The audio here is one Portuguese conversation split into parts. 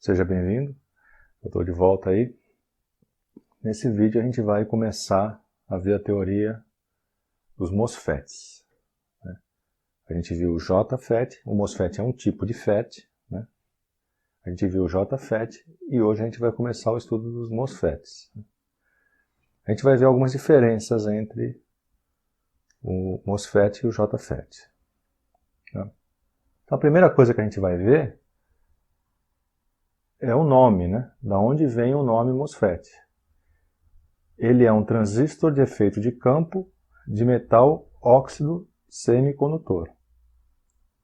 Seja bem-vindo, eu estou de volta aí. Nesse vídeo a gente vai começar a ver a teoria dos MOSFETs. A gente viu o JFET, o MOSFET é um tipo de FET, né? A gente viu o JFET e hoje a gente vai começar o estudo dos MOSFETs. A gente vai ver algumas diferenças entre o MOSFET e o JFET. Então a primeira coisa que a gente vai ver é o nome, né? Da onde vem o nome MOSFET. Ele é um transistor de efeito de campo de metal óxido semicondutor.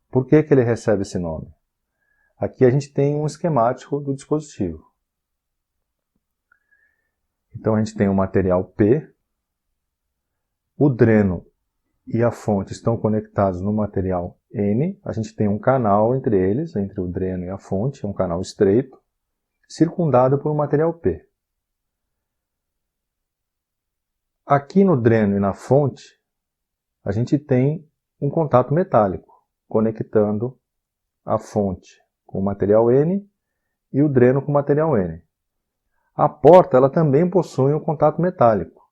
Por que ele recebe esse nome? Aqui a gente tem um esquemático do dispositivo. Então a gente tem o material P, o dreno e a fonte estão conectados no material N, a gente tem um canal entre eles, entre o dreno e a fonte, um canal estreito, circundado por um material P. Aqui no dreno e na fonte, a gente tem um contato metálico, conectando a fonte com o material N e o dreno com o material N. A porta ela também possui um contato metálico,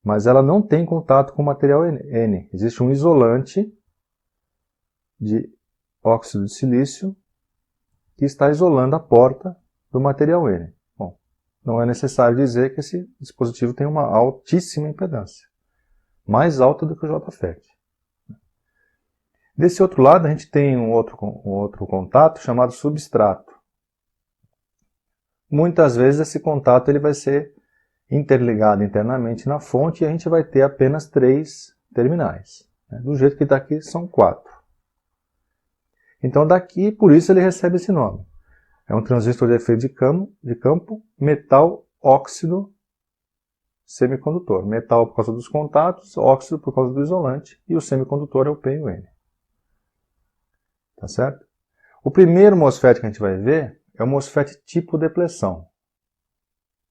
mas ela não tem contato com o material N. Existe um isolante de óxido de silício que está isolando a porta do material N. Bom, não é necessário dizer que esse dispositivo tem uma altíssima impedância, mais alta do que o JFET. Desse outro lado, a gente tem um outro contato chamado substrato. Muitas vezes esse contato ele vai ser interligado internamente na fonte e a gente vai ter apenas 3 terminais. Do jeito que está aqui, são 4. Então daqui, por isso ele recebe esse nome. É um transistor de efeito de campo metal óxido semicondutor. Metal por causa dos contatos, óxido por causa do isolante e o semicondutor é o P e o N. Tá certo? O primeiro MOSFET que a gente vai ver é o MOSFET tipo depleção.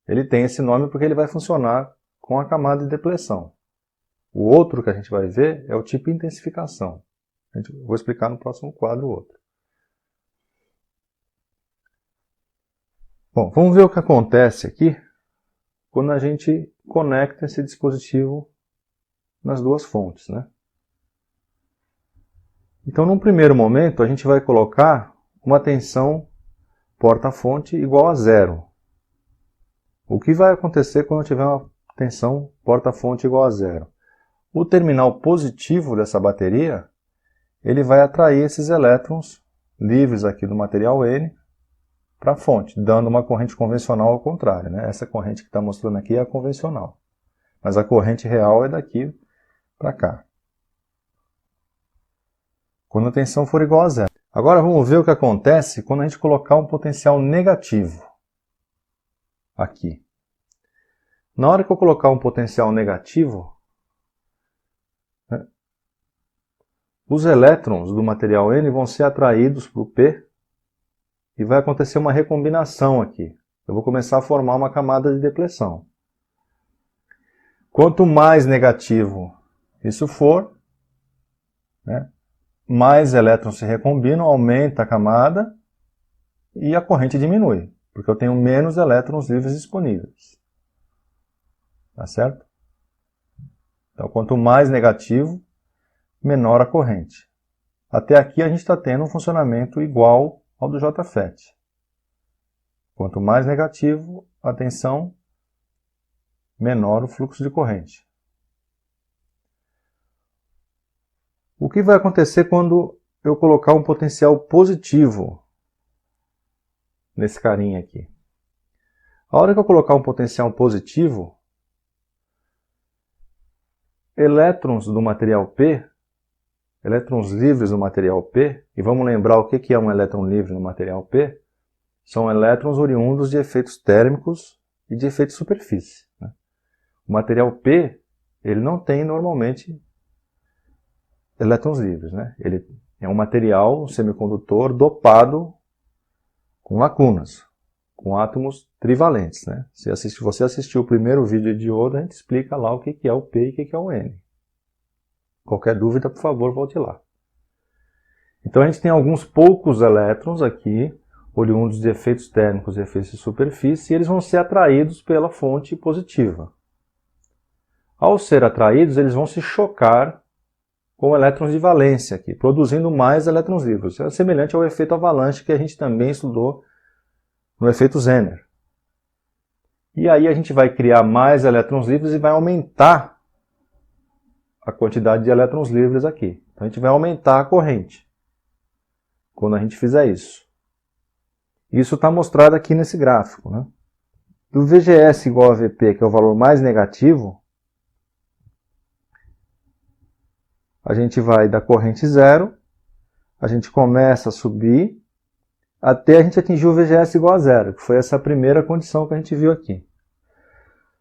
Ele tem esse nome porque ele vai funcionar com a camada de depleção. O outro que a gente vai ver é o tipo intensificação. Vou explicar no próximo quadro o outro. Bom, vamos ver o que acontece aqui quando a gente conecta esse dispositivo nas duas fontes, né? Então, num primeiro momento, a gente vai colocar uma tensão porta-fonte igual a 0. O que vai acontecer quando eu tiver uma tensão porta-fonte igual a 0? O terminal positivo dessa bateria, ele vai atrair esses elétrons livres aqui do material N para a fonte, dando uma corrente convencional ao contrário, né? Essa corrente que está mostrando aqui é a convencional, mas a corrente real é daqui para cá. Quando a tensão for igual a 0. Agora vamos ver o que acontece quando a gente colocar um potencial negativo aqui. Na hora que eu colocar um potencial negativo, né, os elétrons do material N vão ser atraídos para o P e vai acontecer uma recombinação aqui. Eu vou começar a formar uma camada de depleção. Quanto mais negativo isso for, né, mais elétrons se recombinam, aumenta a camada e a corrente diminui, porque eu tenho menos elétrons livres disponíveis. Tá certo? Então, quanto mais negativo, menor a corrente. Até aqui a gente está tendo um funcionamento igual ao do JFET. Quanto mais negativo a tensão, menor o fluxo de corrente. O que vai acontecer quando eu colocar um potencial positivo nesse carinha aqui? A hora que eu colocar um potencial positivo, elétrons do material P, elétrons livres do material P, e vamos lembrar o que é um elétron livre no material P, são elétrons oriundos de efeitos térmicos e de efeito de superfície. O material P, ele não tem normalmente elétrons livres, né? Ele é um material, um semicondutor dopado com lacunas, com átomos trivalentes, né? Se você assistiu o primeiro vídeo de diodo, a gente explica lá o que é o P e o que é o N. Qualquer dúvida, por favor, volte lá. Então a gente tem alguns poucos elétrons aqui, oriundos de efeitos térmicos e efeitos de superfície, e eles vão ser atraídos pela fonte positiva. Ao ser atraídos, eles vão se chocar com elétrons de valência aqui, produzindo mais elétrons livres. Isso é semelhante ao efeito avalanche que a gente também estudou no efeito Zener. E aí a gente vai criar mais elétrons livres e vai aumentar a quantidade de elétrons livres aqui. Então a gente vai aumentar a corrente quando a gente fizer isso. Isso está mostrado aqui nesse gráfico, né? Do VGS igual a VP, que é o valor mais negativo, a gente vai da corrente zero, a gente começa a subir, até a gente atingir o VGS igual a zero, que foi essa primeira condição que a gente viu aqui.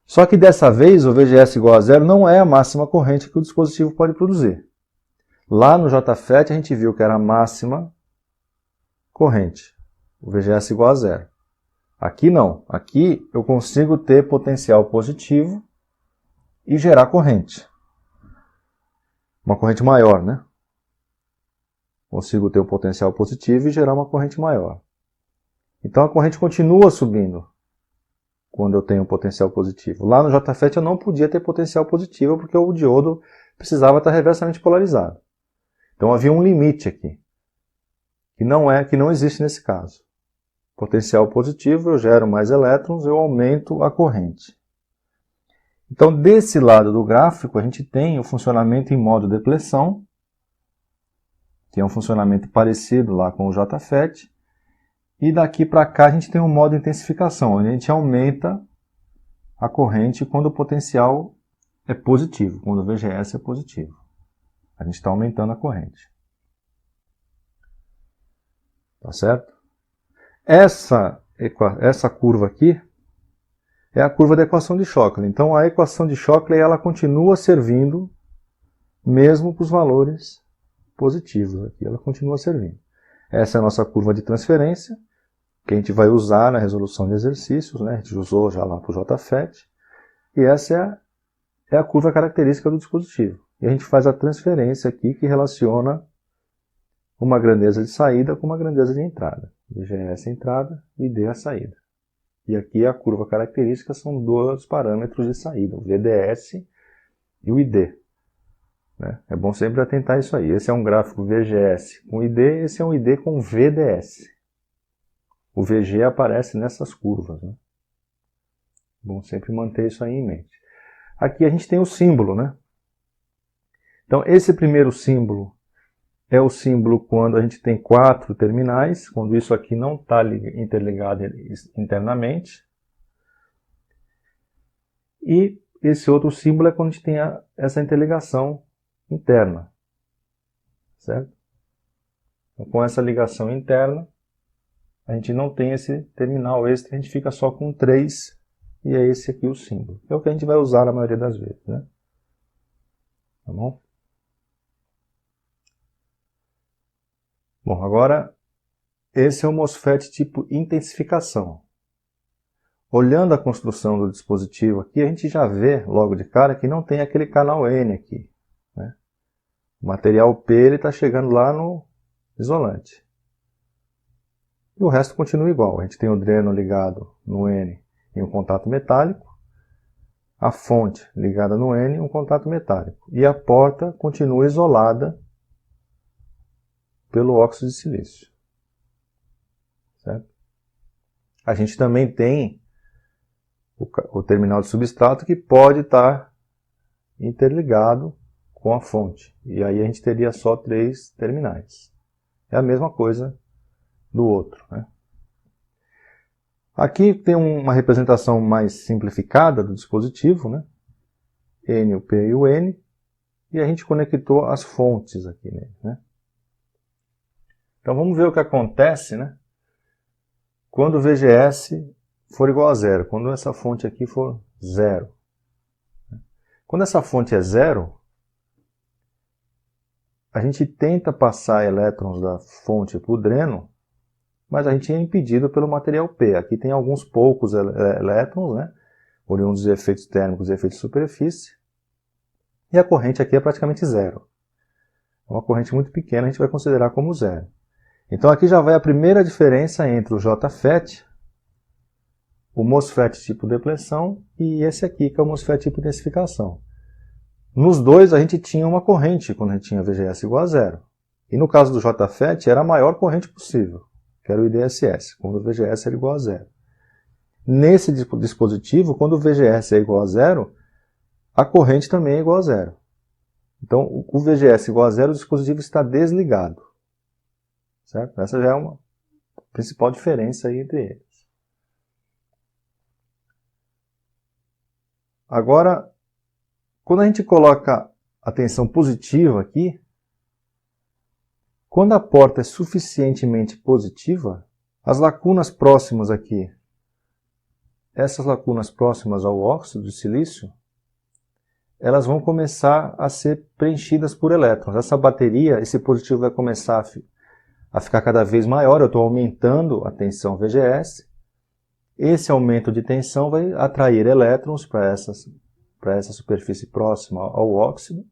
Só que dessa vez o VGS igual a zero não é a máxima corrente que o dispositivo pode produzir. Lá no JFET a gente viu que era a máxima corrente, o VGS igual a zero. Aqui não, aqui eu consigo ter potencial positivo e gerar corrente. Uma corrente maior, né? Consigo ter um potencial positivo e gerar uma corrente maior. Então a corrente continua subindo quando eu tenho um potencial positivo. Lá no JFET eu não podia ter potencial positivo porque o diodo precisava estar reversamente polarizado. Então havia um limite aqui, que não existe nesse caso. Potencial positivo, eu gero mais elétrons, eu aumento a corrente. Então, desse lado do gráfico, a gente tem o funcionamento em modo depressão, que é um funcionamento parecido lá com o JFET, e daqui para cá a gente tem um modo intensificação, onde a gente aumenta a corrente quando o potencial é positivo, quando o VGS é positivo. A gente está aumentando a corrente. Tá certo? Essa curva aqui é a curva da equação de Shockley. Então a equação de Shockley ela continua servindo mesmo para os valores positivos. Aqui ela continua servindo. Essa é a nossa curva de transferência, que a gente vai usar na resolução de exercícios, né? A gente usou já lá para o JFET. E essa é a curva característica do dispositivo. E a gente faz a transferência aqui que relaciona uma grandeza de saída com uma grandeza de entrada. VGS a entrada e D a saída. E aqui a curva característica são dois parâmetros de saída, o VDS e o ID. Né? É bom sempre atentar isso aí. Esse é um gráfico VGS com ID, esse é um ID com VDS. O VG aparece nessas curvas. Né? Bom sempre manter isso aí em mente. Aqui a gente tem o símbolo. Né? Então esse primeiro símbolo é o símbolo quando a gente tem 4 terminais, quando isso aqui não está interligado internamente. E esse outro símbolo é quando a gente tem essa interligação interna. Certo? Então, com essa ligação interna, a gente não tem esse terminal extra, a gente fica só com 3, e é esse aqui o símbolo. É o que a gente vai usar na maioria das vezes. Né? Tá bom? Bom, agora, esse é o MOSFET tipo intensificação. Olhando a construção do dispositivo aqui, a gente já vê logo de cara que não tem aquele canal N aqui. Né? O material P está chegando lá no isolante. E o resto continua igual. A gente tem o dreno ligado no N em um contato metálico, a fonte ligada no N em um contato metálico. E a porta continua isolada pelo óxido de silício. Certo? A gente também tem o terminal de substrato que pode estar interligado com a fonte. E aí a gente teria só 3 terminais. É a mesma coisa do outro. Né? Aqui tem uma representação mais simplificada do dispositivo. Né? N, o P e o N. E a gente conectou as fontes aqui nele. Né? Então vamos ver o que acontece, né? Quando o VGS for igual a zero, quando essa fonte aqui for zero. Quando essa fonte é zero, a gente tenta passar elétrons da fonte para o dreno, mas a gente é impedido pelo material P. Aqui tem alguns poucos elétrons, né? Oriundos de efeitos térmicos e efeitos de superfície. E a corrente aqui é praticamente zero. É uma corrente muito pequena, a gente vai considerar como zero. Então aqui já vai a primeira diferença entre o JFET, o MOSFET tipo depleção e esse aqui que é o MOSFET tipo intensificação. Nos dois a gente tinha uma corrente quando a gente tinha VGS igual a zero. E no caso do JFET era a maior corrente possível, que era o IDSS, quando o VGS era igual a zero. Nesse dispositivo, quando o VGS é igual a zero, a corrente também é igual a zero. Então, o VGS igual a zero, o dispositivo está desligado. Certo? Essa já é uma principal diferença aí entre eles. Agora, quando a gente coloca a tensão positiva aqui, quando a porta é suficientemente positiva, as lacunas próximas aqui, essas lacunas próximas ao óxido de silício, elas vão começar a ser preenchidas por elétrons. Essa bateria, esse positivo vai começar a ficar cada vez maior, eu estou aumentando a tensão VGS. Esse aumento de tensão vai atrair elétrons para essa superfície próxima ao óxido.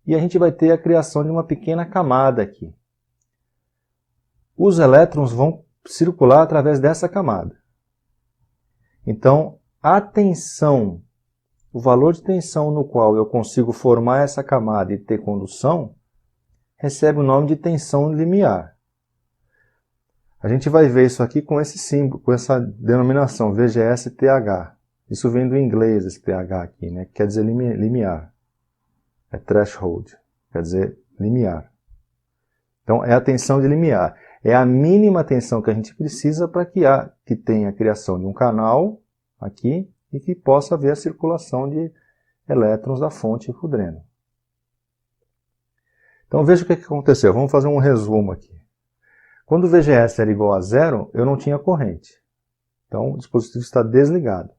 E a gente vai ter a criação de uma pequena camada aqui. Os elétrons vão circular através dessa camada. Então, a tensão, o valor de tensão no qual eu consigo formar essa camada e ter condução, recebe o nome de tensão limiar. A gente vai ver isso aqui com esse símbolo, com essa denominação VGS-TH. Isso vem do inglês, esse TH aqui, né? Que quer dizer limiar. É threshold, quer dizer limiar. Então, é a tensão de limiar. É a mínima tensão que a gente precisa para que tenha a criação de um canal aqui e que possa haver a circulação de elétrons da fonte para o dreno. Então, veja o que aconteceu. Vamos fazer um resumo aqui. Quando o VGS era igual a zero, eu não tinha corrente. Então, o dispositivo está desligado.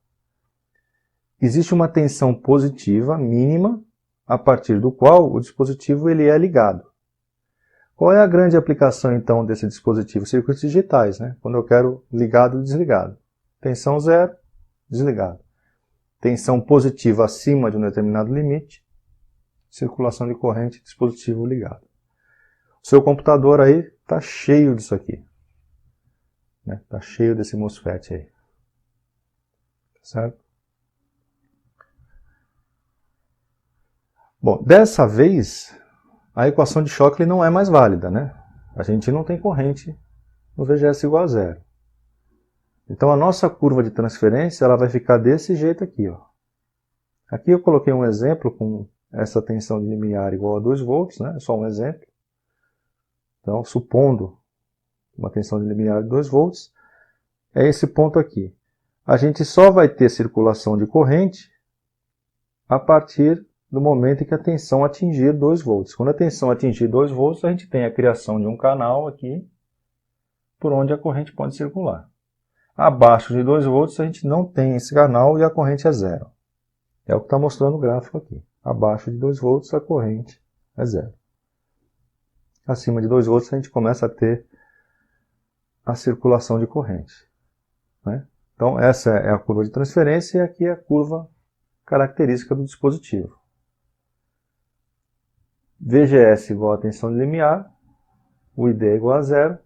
Existe uma tensão positiva mínima, a partir do qual o dispositivo ele é ligado. Qual é a grande aplicação, então, desse dispositivo? Circuitos digitais, né? Quando eu quero ligado e desligado. Tensão zero, desligado. Tensão positiva acima de um determinado limite, circulação de corrente, dispositivo ligado. O seu computador aí está cheio disso aqui. Está cheio desse MOSFET aí. Certo? Bom, dessa vez, a equação de choque não é mais válida, né? A gente não tem corrente no VGS igual a zero. Então a nossa curva de transferência ela vai ficar desse jeito aqui. Ó. Aqui eu coloquei um exemplo com essa tensão de limiar igual a 2 volts, né? Só um exemplo. Então, supondo uma tensão de limiar de 2 volts, é esse ponto aqui. A gente só vai ter circulação de corrente a partir do momento em que a tensão atingir 2 volts. Quando a tensão atingir 2 volts, a gente tem a criação de um canal aqui, por onde a corrente pode circular. Abaixo de 2 volts, a gente não tem esse canal e a corrente é zero. É o que está mostrando o gráfico aqui. Abaixo de 2 volts, a corrente é zero. Acima de 2 volts, a gente começa a ter a circulação de corrente. Né? Então, essa é a curva de transferência e aqui é a curva característica do dispositivo. VGS igual a tensão de limiar, o ID é igual a zero.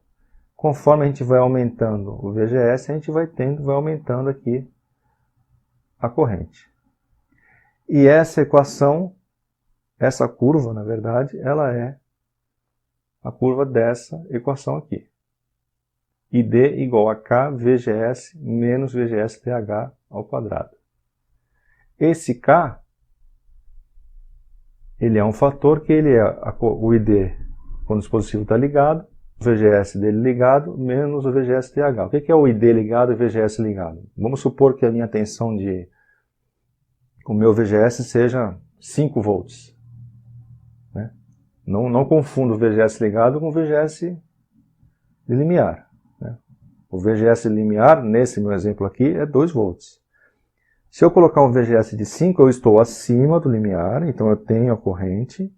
Conforme a gente vai aumentando o VGS, a gente vai aumentando aqui a corrente. E essa equação, essa curva, na verdade, ela é a curva dessa equação aqui. ID igual a K VGS menos VGS TH ao quadrado. Esse K, ele é um fator que ele é o ID quando o dispositivo está ligado, o VGS dele ligado, menos o VGS TH. O que é o ID ligado e o VGS ligado? Vamos supor que a minha tensão o meu VGS seja 5 volts. Né? Não confunda o VGS ligado com o VGS de limiar. Né? O VGS limiar, nesse meu exemplo aqui, é 2 volts. Se eu colocar um VGS de 5, eu estou acima do limiar, então eu tenho a corrente,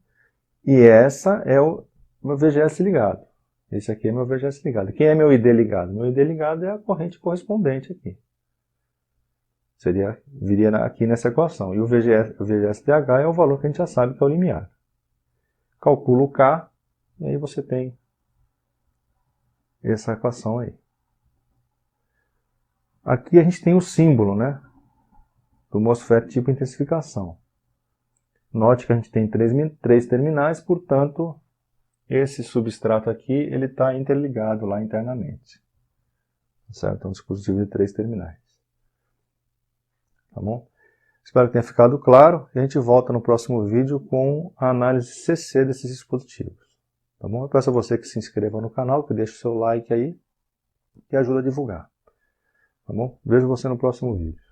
e essa é o meu VGS ligado. Esse aqui é meu VGS ligado. Quem é meu ID ligado? Meu ID ligado é a corrente correspondente aqui. Viria aqui nessa equação. E o VGS-TH é o valor que a gente já sabe que é o limiar. Calcula o K, e aí você tem essa equação aí. Aqui a gente tem o símbolo, né, do MOSFET tipo intensificação. Note que a gente tem três terminais, portanto, esse substrato aqui ele está interligado lá internamente. Certo? É um dispositivo de 3 terminais. Tá bom? Espero que tenha ficado claro. E a gente volta no próximo vídeo com a análise CC desses dispositivos. Tá bom? Eu peço a você que se inscreva no canal, que deixe o seu like aí, que ajuda a divulgar. Tá bom? Vejo você no próximo vídeo.